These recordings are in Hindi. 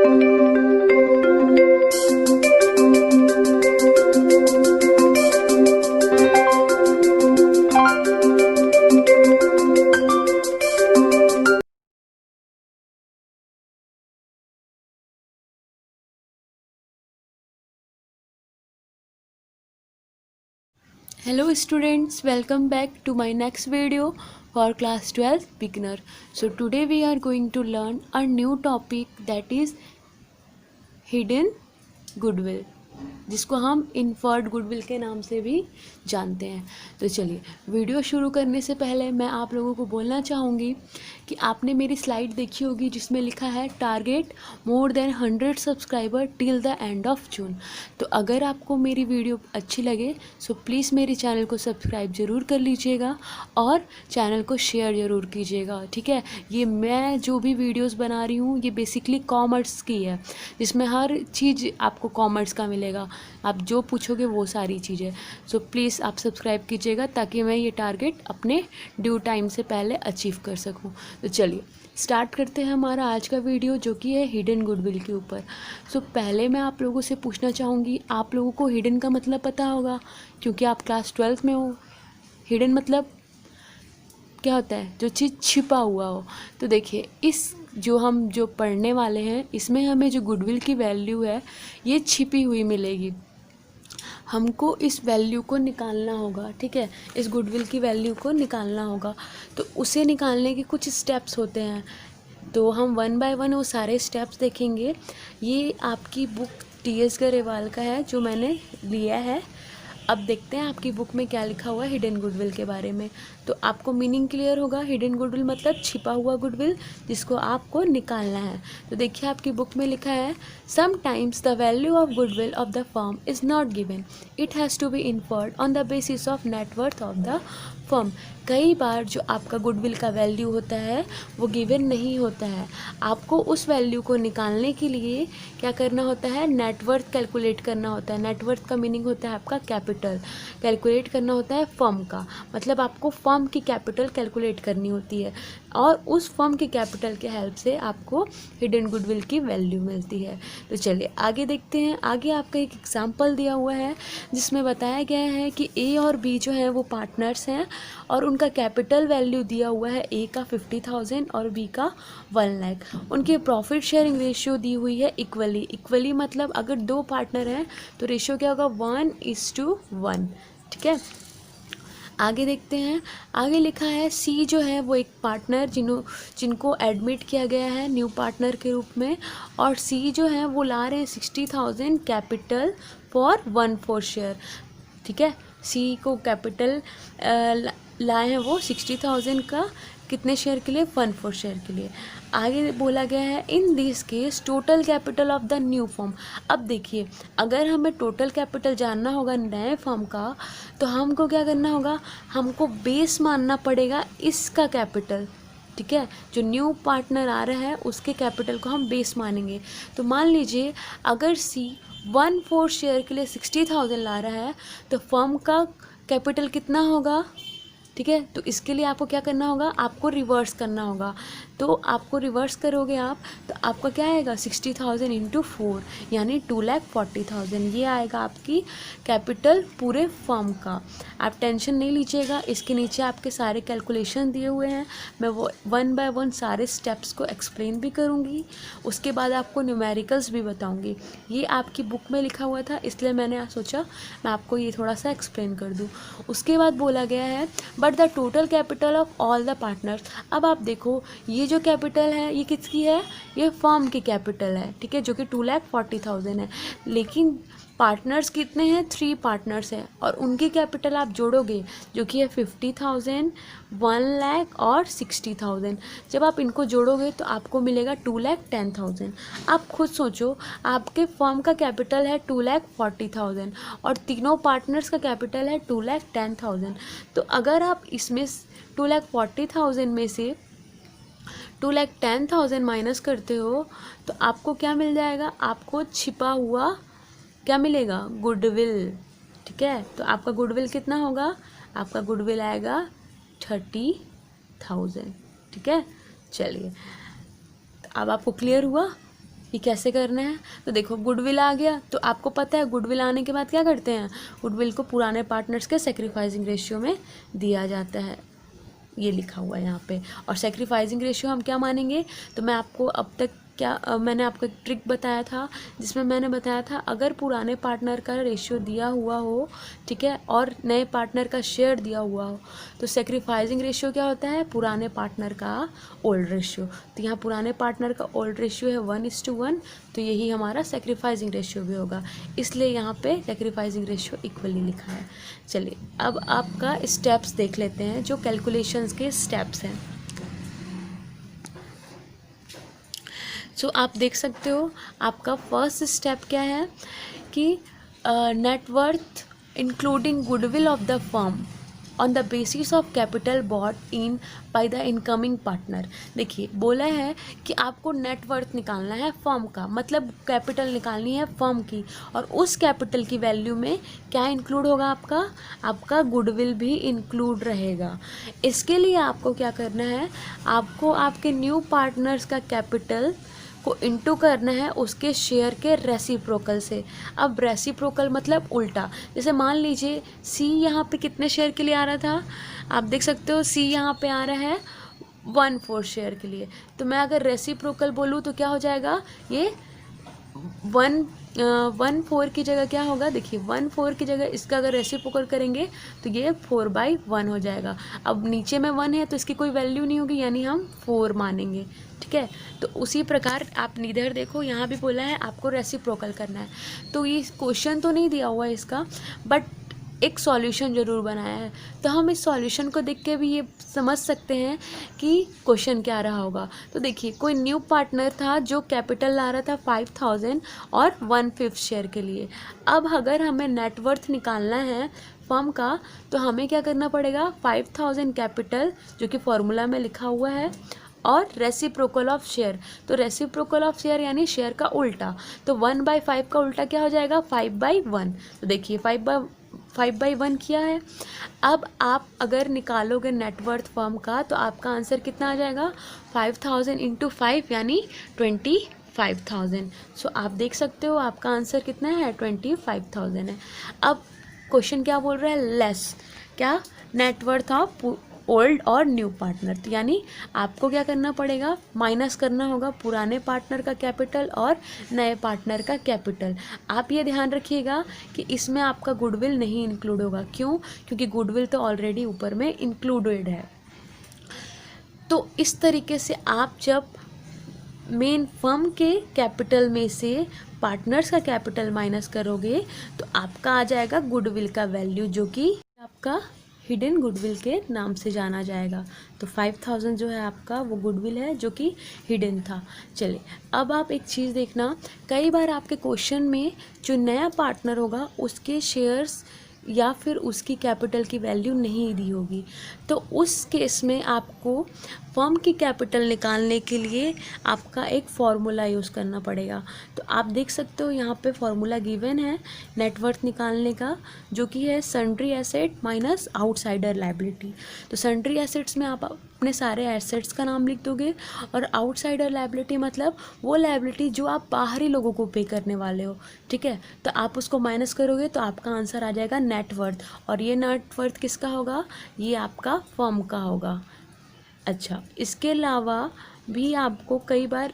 Hello students, welcome back to my next video for class 12 beginner. So today we are going to learn a new topic that is hidden goodwill, जिसको हम इन्फर्ड गुडविल के नाम से भी जानते हैं। तो चलिए वीडियो शुरू करने से पहले मैं आप लोगों को बोलना चाहूँगी कि आपने मेरी स्लाइड देखी होगी जिसमें लिखा है target more than 100 subscriber till the end of June. तो अगर आपको मेरी वीडियो अच्छी लगे सो प्लीज़ मेरे चैनल को सब्सक्राइब ज़रूर कर लीजिएगा और चैनल को शेयर ज़रूर कीजिएगा, ठीक है। ये मैं जो भी वीडियोस बना रही हूँ ये बेसिकली कॉमर्स की है, जिसमें हर चीज़ आपको कॉमर्स का मिलेगा, आप जो पूछोगे वो सारी चीज़ें। सो प्लीज़ आप सब्सक्राइब कीजिएगा ताकि मैं ये टारगेट अपने ड्यू टाइम से पहले अचीव कर सकूं। तो चलिए स्टार्ट करते हैं हमारा आज का वीडियो जो कि है हिडन गुडविल के ऊपर। सो पहले मैं आप लोगों से पूछना चाहूँगी, आप लोगों को हिडन का मतलब पता होगा क्योंकि आप क्लास 12 में हो। हिडन मतलब क्या होता है? जो चीज़ छिपा हुआ हो। तो देखिए इस जो पढ़ने वाले हैं इसमें हमें जो गुडविल की वैल्यू है ये छिपी हुई मिलेगी। हमको इस वैल्यू को निकालना होगा, ठीक है। इस गुडविल की वैल्यू को निकालना होगा। तो उसे निकालने के कुछ स्टेप्स होते हैं, तो हम वन बाय वन वो सारे स्टेप्स देखेंगे। ये आपकी बुक टी.एस. गरेवाल का है जो मैंने लिया है। अब देखते हैं आपकी बुक में क्या लिखा हुआ है हिडन गुडविल के बारे में। तो आपको मीनिंग क्लियर होगा। हिडन गुडविल मतलब छिपा हुआ गुडविल जिसको आपको निकालना है। तो देखिए आपकी बुक में लिखा है sometimes the value of goodwill of the firm is not given, it has to be inferred on the basis of net worth of the firm. कई बार जो आपका गुडविल का वैल्यू होता है वो गिवन नहीं होता है। आपको उस वैल्यू को निकालने के लिए क्या करना होता है? नेटवर्थ कैलकुलेट करना होता है। नेटवर्थ का मीनिंग होता है आपका कैपिटल। कैलकुलेट करना होता है फर्म का, मतलब आपको फर्म की कैपिटल कैलकुलेट करनी होती है और उस फर्म की कैपिटल के हेल्प से आपको हिडन गुडविल की वैल्यू मिलती है। तो चलिए आगे देखते हैं। आगे आपका एक एग्जाम्पल दिया हुआ है जिसमें बताया गया है कि ए और बी जो है वो पार्टनर्स हैं और उनका कैपिटल वैल्यू दिया हुआ है, ए का 50,000 और बी का 1 लाख। उनके प्रॉफिट शेयरिंग रेशियो दी हुई है इक्वली मतलब अगर दो पार्टनर हैं तो रेशियो क्या होगा? 1:1, ठीक है। आगे देखते हैं। आगे लिखा है सी जो है वो एक पार्टनर जिनको एडमिट किया गया है न्यू पार्टनर के रूप में, और सी जो है वो ला रहे हैं 60,000 कैपिटल फॉर 1/4 शेयर, ठीक है। सी को कैपिटल लाए हैं वो 60,000 का, कितने शेयर के लिए? 1/4 शेयर के लिए। आगे बोला गया है in this case total capital of the new firm. अब देखिए अगर हमें टोटल कैपिटल जानना होगा नए फर्म का तो हमको क्या करना होगा? हमको बेस मानना पड़ेगा इसका कैपिटल, ठीक है। जो न्यू पार्टनर आ रहा है उसके कैपिटल को हम बेस मानेंगे। तो मान लीजिए अगर सी 1/4 शेयर के लिए 60,000 ला रहा है तो फर्म का कैपिटल कितना होगा, ठीक है। तो इसके लिए आपको क्या करना होगा? आपको रिवर्स करना होगा। तो आपको रिवर्स करोगे आप तो आपका क्या आएगा? 60,000 इंटू 4 यानी 2,40,000 ये आएगा आपकी कैपिटल पूरे फर्म का। आप टेंशन नहीं लीजिएगा, इसके नीचे आपके सारे कैलकुलेशन दिए हुए हैं। मैं वो वन बाय वन सारे स्टेप्स को एक्सप्लेन भी करूँगी, उसके बाद आपको न्यूमेरिकल्स भी बताऊँगी। ये आपकी बुक में लिखा हुआ था इसलिए मैंने सोचा मैं आपको ये थोड़ा सा एक्सप्लेन कर दूँ। उसके बाद बोला गया है but the total capital of all the partners. अब आप देखो ये जो कैपिटल है ये किसकी है? ये फर्म की कैपिटल है, ठीक है, जो कि 2,40,000 है। लेकिन पार्टनर्स कितने हैं? 3 पार्टनर्स हैं और उनकी कैपिटल आप जोड़ोगे जो कि है 50,000, 1 लाख और 60,000। जब आप इनको जोड़ोगे तो आपको मिलेगा 2,10,000। आप खुद सोचो आपके फर्म का कैपिटल है 2,40,000 और तीनों पार्टनर्स का कैपिटल है 2,10,000। तो अगर आप इसमें 2,40,000 में से 2,10,000 माइनस करते हो तो आपको क्या मिल जाएगा? आपको छिपा हुआ क्या मिलेगा? गुडविल, ठीक है। तो आपका गुडविल कितना होगा? आपका गुडविल आएगा 30,000, ठीक है। चलिए अब आपको क्लियर हुआ? ये कैसे करना है? तो देखो गुडविल आ गया, तो आपको पता है गुडविल आने के बाद क्या करते हैं, गुडविल को पुराने पार्टनर्स के सेक्रीफाइसिंग रेशियो में दिया जाता है, ये लिखा हुआ है यहाँ पे। और सेक्रीफाइसिंग रेशियो हम क्या मानेंगे, तो मैं आपको अब तक मैंने आपको एक ट्रिक बताया था, जिसमें मैंने बताया था अगर पुराने पार्टनर का रेशियो दिया हुआ हो, ठीक है, और नए पार्टनर का शेयर दिया हुआ हो, तो सेक्रीफाइसिंग रेशियो क्या होता है, पुराने पार्टनर का ओल्ड रेशियो। तो यहाँ पुराने पार्टनर का ओल्ड रेशियो है 1:1, तो यही हमारा सेक्रीफाइसिंग रेशियो भी होगा, इसलिए यहाँ पे सेक्रीफाइसिंग रेशियो इक्वली लिखा है। चलिए अब आपका स्टेप्स देख लेते हैं, जो कैलकुलेशंस के स्टेप्स हैं। सो आप देख सकते हो आपका फर्स्ट स्टेप क्या है कि net worth including goodwill of the firm on the basis of capital bought in by the incoming partner. देखिए बोला है कि आपको नेटवर्थ निकालना है फर्म का, मतलब कैपिटल निकालनी है फर्म की, और उस कैपिटल की वैल्यू में क्या इंक्लूड होगा, आपका गुडविल भी इंक्लूड रहेगा। इसके लिए आपको क्या करना है, आपको आपके न्यू पार्टनर्स का कैपिटल को इंटू करना है उसके शेयर के रेसिप्रोकल से। अब रेसिप्रोकल मतलब उल्टा, जैसे मान लीजिए सी यहाँ पे कितने शेयर के लिए आ रहा था, आप देख सकते हो सी यहाँ पे आ रहा है 1/4 शेयर के लिए, तो मैं अगर रेसिप्रोकल बोलूँ तो क्या हो जाएगा, ये 1/4 की जगह क्या होगा, देखिए 1/4 की जगह इसका अगर रेसिप्रोकल करेंगे तो ये 4/1 हो जाएगा। अब नीचे में 1 है तो इसकी कोई वैल्यू नहीं होगी, यानी हम 4 मानेंगे, ठीक है। तो उसी प्रकार आप इधर देखो, यहाँ भी बोला है आपको रेसिप्रोकल करना है, तो ये क्वेश्चन तो नहीं दिया हुआ है इसका, बट एक सॉल्यूशन ज़रूर बनाया है, तो हम इस सॉल्यूशन को देख के भी ये समझ सकते हैं कि क्वेश्चन क्या रहा होगा। तो देखिए कोई न्यू पार्टनर था जो कैपिटल ला रहा था 5000 और 1/5 शेयर के लिए। अब अगर हमें नेटवर्थ निकालना है फर्म का, तो हमें क्या करना पड़ेगा, 5000 कैपिटल जो कि फॉर्मूला में लिखा हुआ है, और रेसिप्रोकल ऑफ शेयर। तो रेसिप्रोकल ऑफ शेयर यानी शेयर का उल्टा, तो 1/5 का उल्टा क्या हो जाएगा, 5/1। तो देखिए 5/1 किया है। अब आप अगर निकालोगे नेटवर्थ फर्म का, तो आपका आंसर कितना आ जाएगा, 5000 × 5 यानी 25,000। सो आप देख सकते हो आपका आंसर कितना है, 25,000 है। अब क्वेश्चन क्या बोल रहा है, लेस क्या, नेटवर्थ ऑफ ओल्ड और न्यू पार्टनर, तो यानी आपको क्या करना पड़ेगा, माइनस करना होगा पुराने पार्टनर का कैपिटल और नए पार्टनर का कैपिटल। आप ये ध्यान रखिएगा कि इसमें आपका गुडविल नहीं इंक्लूड होगा, क्यों, क्योंकि गुडविल तो ऑलरेडी ऊपर में इंक्लूडेड है। तो इस तरीके से आप जब मेन फर्म के कैपिटल में से पार्टनर्स का कैपिटल माइनस करोगे, तो आपका आ जाएगा गुडविल का वैल्यू, जो कि आपका हिडन गुडविल के नाम से जाना जाएगा। तो 5000 जो है आपका वो गुडविल है जो कि हिडन था। चलिए अब आप एक चीज़ देखना, कई बार आपके क्वेश्चन में जो नया पार्टनर होगा उसके शेयर्स या फिर उसकी कैपिटल की वैल्यू नहीं दी होगी, तो उस केस में आपको फर्म की कैपिटल निकालने के लिए आपका एक फार्मूला यूज़ करना पड़ेगा। तो आप देख सकते हो यहाँ पे फार्मूला गिवन है नेटवर्थ निकालने का, जो कि है sundry asset minus outsider liability. तो सन्ड्री एसेट्स में आप अपने सारे एसेट्स का नाम लिख दोगे, और आउटसाइडर लायबिलिटी मतलब वो लायबिलिटी जो आप बाहरी लोगों को पे करने वाले हो, ठीक है। तो आप उसको माइनस करोगे तो आपका आंसर आ जाएगा नेटवर्थ, और ये नेटवर्थ किसका होगा, ये आपका फर्म का होगा। अच्छा, इसके अलावा भी आपको कई बार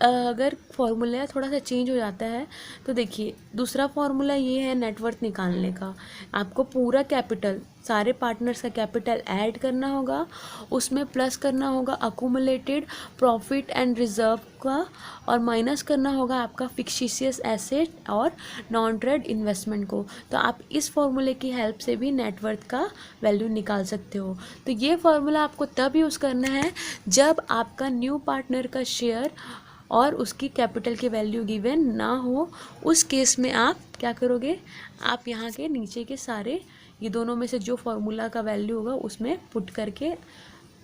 अगर फॉर्मूला थोड़ा सा चेंज हो जाता है, तो देखिए दूसरा फार्मूला ये है नेटवर्थ निकालने का, आपको पूरा कैपिटल सारे पार्टनर्स का कैपिटल ऐड करना होगा, उसमें प्लस करना होगा अकुमुलेटेड प्रॉफिट एंड रिजर्व का, और माइनस करना होगा आपका फिक्शिशियस एसेट और नॉन ट्रेड इन्वेस्टमेंट को। तो आप इस फॉर्मूले की हेल्प से भी नेटवर्थ का वैल्यू निकाल सकते हो। तो ये फार्मूला आपको तब यूज़ करना है जब आपका न्यू पार्टनर का शेयर और उसकी कैपिटल की वैल्यू गिवन ना हो। उस केस में आप क्या करोगे, आप यहाँ के नीचे के सारे ये दोनों में से जो फार्मूला का वैल्यू होगा उसमें पुट करके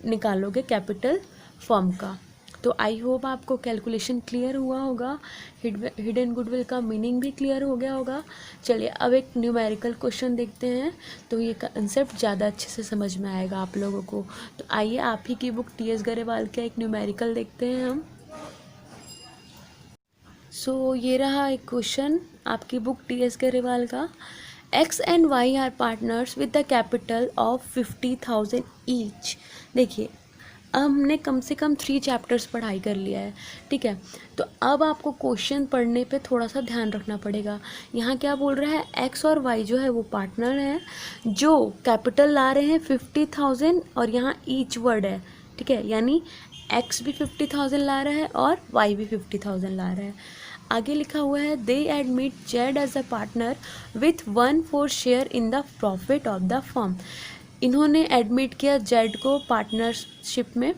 निकालोगे कैपिटल फर्म का। तो आई होप आपको कैलकुलेशन क्लियर हुआ होगा, हिडन गुडविल का मीनिंग भी क्लियर हो गया होगा। चलिए अब एक न्यूमेरिकल क्वेश्चन देखते हैं, तो ये कंसेप्ट ज़्यादा अच्छे से समझ में आएगा आप लोगों को। तो आइए आप ही की बुक टी.एस. गरेवाल का एक न्यूमेरिकल देखते हैं हम। सो ये रहा एक क्वेश्चन आपकी बुक TS गरेवाल का। X and Y are partners with the capital of 50,000 each. देखिए अब हमने कम से कम 3 चैप्टर्स पढ़ाई कर लिया है, ठीक है। तो अब आपको क्वेश्चन पढ़ने पे थोड़ा सा ध्यान रखना पड़ेगा। यहाँ क्या बोल रहा है, X और Y जो है वो पार्टनर हैं जो कैपिटल ला रहे हैं 50,000 और यहाँ ईच वर्ड है, ठीक है। यानी X भी 50,000 ला रहा है और Y भी 50,000 ला रहा है। आगे लिखा हुआ है they admit Z as a partner with 1/4 share in the profit of the firm. इन्होंने एडमिट किया जेड को पार्टनरशिप में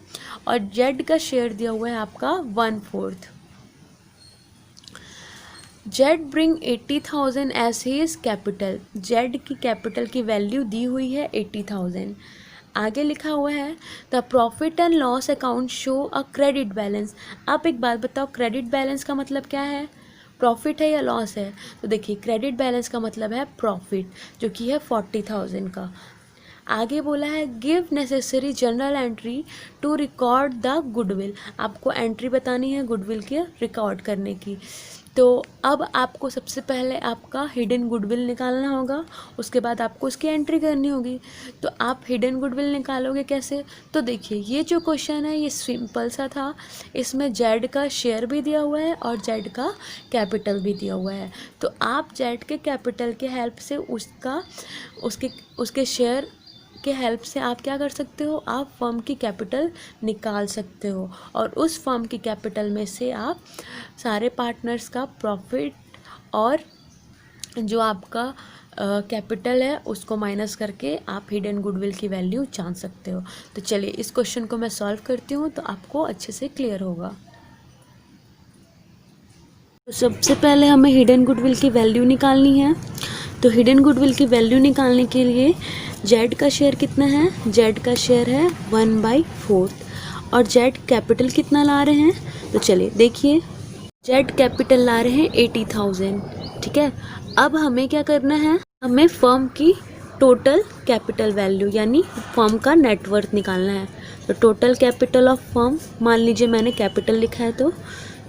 और जेड का शेयर दिया हुआ है आपका 1/4। Z bring 80,000 as his capital. Z की कैपिटल की वैल्यू दी हुई है 80,000। आगे लिखा हुआ है the profit and loss account show a credit balance. आप एक बात बताओ, क्रेडिट बैलेंस का मतलब क्या है, प्रॉफिट है या लॉस है? तो देखिए क्रेडिट बैलेंस का मतलब है प्रॉफिट जो कि है 40,000 का। आगे बोला है give necessary journal entry to record the goodwill. आपको एंट्री बतानी है गुडविल के रिकॉर्ड करने की। तो अब आपको सबसे पहले आपका हिडन गुडविल निकालना होगा, उसके बाद आपको उसकी एंट्री करनी होगी। तो आप हिडन गुडविल निकालोगे कैसे? तो देखिए ये जो क्वेश्चन है ये सिंपल सा था। इसमें जेड का शेयर भी दिया हुआ है और जेड का कैपिटल भी दिया हुआ है। तो आप जेड के कैपिटल के हेल्प से उसके शेयर के हेल्प से आप क्या कर सकते हो, आप फर्म की कैपिटल निकाल सकते हो और उस फर्म की कैपिटल में से आप सारे पार्टनर्स का प्रॉफिट और जो आपका कैपिटल है उसको माइनस करके आप हिडन गुडविल की वैल्यू जान सकते हो। तो चलिए इस क्वेश्चन को मैं सॉल्व करती हूँ तो आपको अच्छे से क्लियर होगा। तो सबसे पहले हमें हिडन गुडविल की वैल्यू निकालनी है। तो हिडन गुडविल की वैल्यू निकालने के लिए जेड का शेयर कितना है, जेड का शेयर है 1/4 और जेड कैपिटल कितना ला रहे हैं, तो चलिए देखिए जेड कैपिटल ला रहे हैं 80,000, ठीक है। अब हमें क्या करना है, हमें फर्म की टोटल कैपिटल वैल्यू यानी फर्म का नेटवर्थ निकालना है। तो टोटल कैपिटल ऑफ फर्म, मान लीजिए मैंने कैपिटल लिखा है तो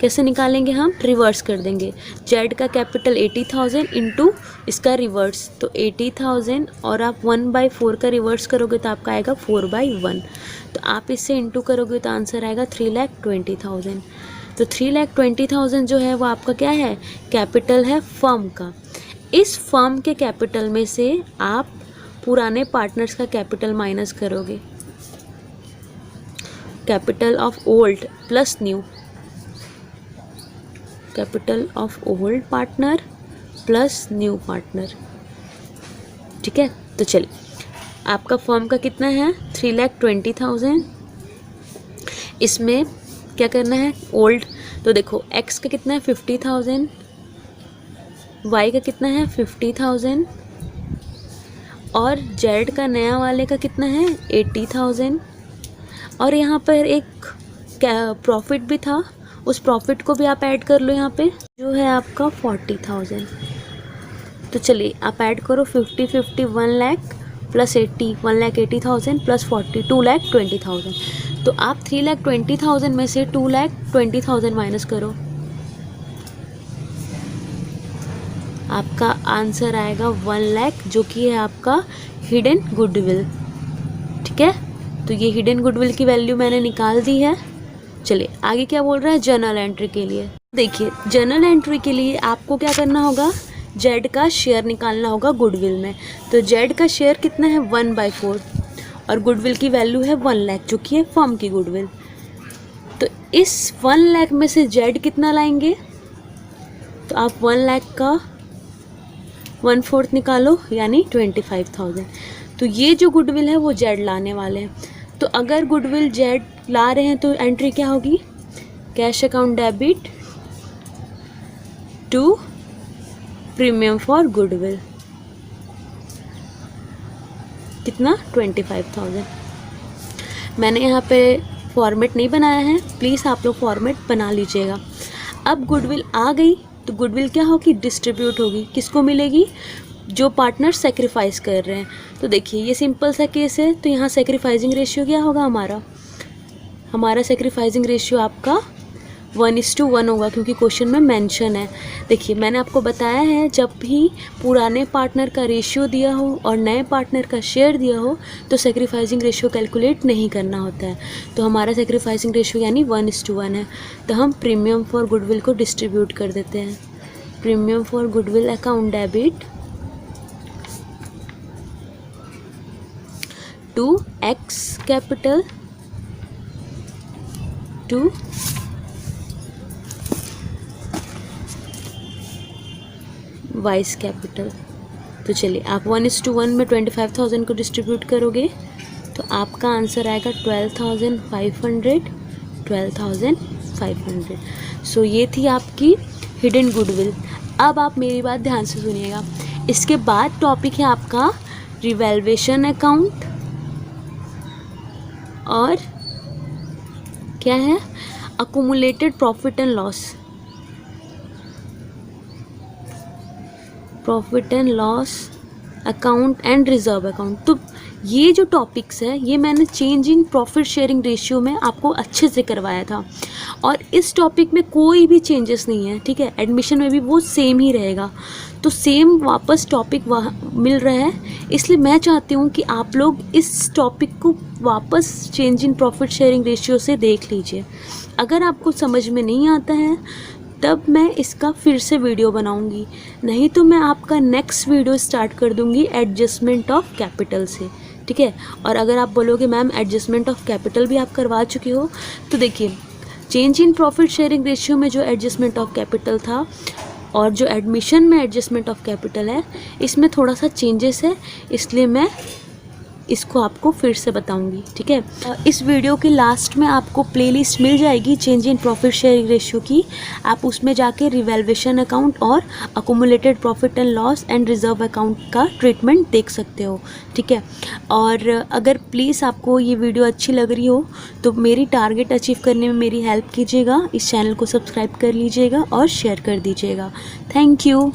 कैसे निकालेंगे, हम रिवर्स कर देंगे। जेड का कैपिटल 80,000 इंटू इसका रिवर्स, तो 80,000 और आप 1/4 का रिवर्स करोगे तो आपका आएगा 4/1। तो आप इससे इंटू करोगे तो आंसर आएगा 3,20,000। तो 3,20,000 जो है वो आपका क्या है, कैपिटल है फर्म का। इस फर्म के कैपिटल में से आप पुराने पार्टनर्स का कैपिटल माइनस करोगे, capital of old plus new, capital of old partner plus new partner, ठीक है। तो चलिए आपका फर्म का कितना है 3,20,000। इसमें क्या करना है, ओल्ड, तो देखो एक्स का कितना है 50,000, वाई का कितना है 50,000 और जेड का नया वाले का कितना है 80,000 और यहाँ पर एक प्रॉफिट भी था, उस प्रॉफिट को भी आप ऐड कर लो, यहाँ पे जो है आपका 40,000। तो चलिए आप ऐड करो 50 1 लाख प्लस 80 1,80,000 प्लस 40 2,20,000। तो आप 3,20,000 में से 2,20,000 माइनस करो, आपका आंसर आएगा 1 लाख जो कि है आपका हिडन गुडविल, ठीक है। तो ये हिडन गुडविल की वैल्यू मैंने निकाल दी है। चलिए आगे क्या बोल रहा है, जर्नल एंट्री के लिए। देखिए जर्नल एंट्री के लिए आपको क्या करना होगा, जेड का शेयर निकालना होगा गुडविल में। तो जेड का शेयर कितना है 1/4 और गुडविल की वैल्यू है 1 लाख जो कि है फर्म की गुडविल। तो इस 1 लाख में से जेड कितना लाएंगे, तो आप 1 लाख का 1/4 निकालो यानी 25,000। तो ये जो गुडविल है वो जेड लाने वाले हैं। तो अगर गुडविल जेड ला रहे हैं तो एंट्री क्या होगी, cash account debit to premium for goodwill, कितना 25,000। मैंने यहाँ पे फॉर्मेट नहीं बनाया है, प्लीज़ आप लोग फॉर्मेट बना लीजिएगा। अब गुडविल आ गई तो गुडविल क्या होगी, डिस्ट्रीब्यूट होगी, किसको मिलेगी, जो पार्टनर सेक्रीफाइस कर रहे हैं। तो देखिए ये सिंपल सा केस है, तो यहाँ सेक्रीफाइसिंग रेशियो क्या होगा, हमारा सेक्रीफाइसिंग रेशियो आपका 1:1 होगा, क्योंकि क्वेश्चन में मेंशन है। देखिए मैंने आपको बताया है, जब भी पुराने पार्टनर का रेशियो दिया हो और नए पार्टनर का शेयर दिया हो तो सेक्रीफाइसिंग रेशियो कैलकुलेट नहीं करना होता है। तो हमारा सेक्रीफाइसिंग रेशियो यानी 1:1 है। तो हम प्रीमियम फॉर गुडविल को डिस्ट्रीब्यूट कर देते हैं। Premium for goodwill account debit to X capital to Y's capital. तो चलिए आप 1:1 में 25,000 को डिस्ट्रीब्यूट करोगे तो आपका आंसर आएगा 12,500। सो ये थी आपकी हिडन गुडविल। अब आप मेरी बात ध्यान से सुनिएगा। इसके बाद टॉपिक है आपका रिवैल्यूएशन अकाउंट और क्या है, accumulated profit and loss. Profit and loss account and reserve account. तो ये जो टॉपिक्स है ये मैंने change in profit sharing ratio में आपको अच्छे से करवाया था, और इस टॉपिक में कोई भी चेंजेस नहीं है, ठीक है। एडमिशन में भी वो सेम ही रहेगा। तो सेम वापस टॉपिक मिल रहा है, इसलिए मैं चाहती हूँ कि आप लोग इस टॉपिक को वापस change in profit sharing ratio से देख लीजिए। अगर आपको समझ में नहीं आता है तब मैं इसका फिर से वीडियो बनाऊंगी, नहीं तो मैं आपका नेक्स्ट वीडियो स्टार्ट कर दूंगी एडजस्टमेंट ऑफ कैपिटल से, ठीक है। और अगर आप बोलोगे मैम एडजस्टमेंट ऑफ कैपिटल भी आप करवा चुके हो, तो देखिए change in profit sharing ratio में जो एडजस्टमेंट ऑफ कैपिटल था और जो एडमिशन में एडजस्टमेंट ऑफ कैपिटल है, इसमें थोड़ा सा चेंजेस है, इसलिए मैं इसको आपको फिर से बताऊंगी, ठीक है। इस वीडियो के लास्ट में आपको प्लेलिस्ट मिल जाएगी change in profit sharing ratio की। आप उसमें जाके रिवैल्यूएशन अकाउंट और accumulated profit and loss and reserve account का ट्रीटमेंट देख सकते हो, ठीक है। और अगर प्लीज़ आपको ये वीडियो अच्छी लग रही हो तो मेरी टारगेट अचीव करने में मेरी हेल्प कीजिएगा। इस चैनल को सब्सक्राइब कर लीजिएगा और शेयर कर दीजिएगा। Thank you.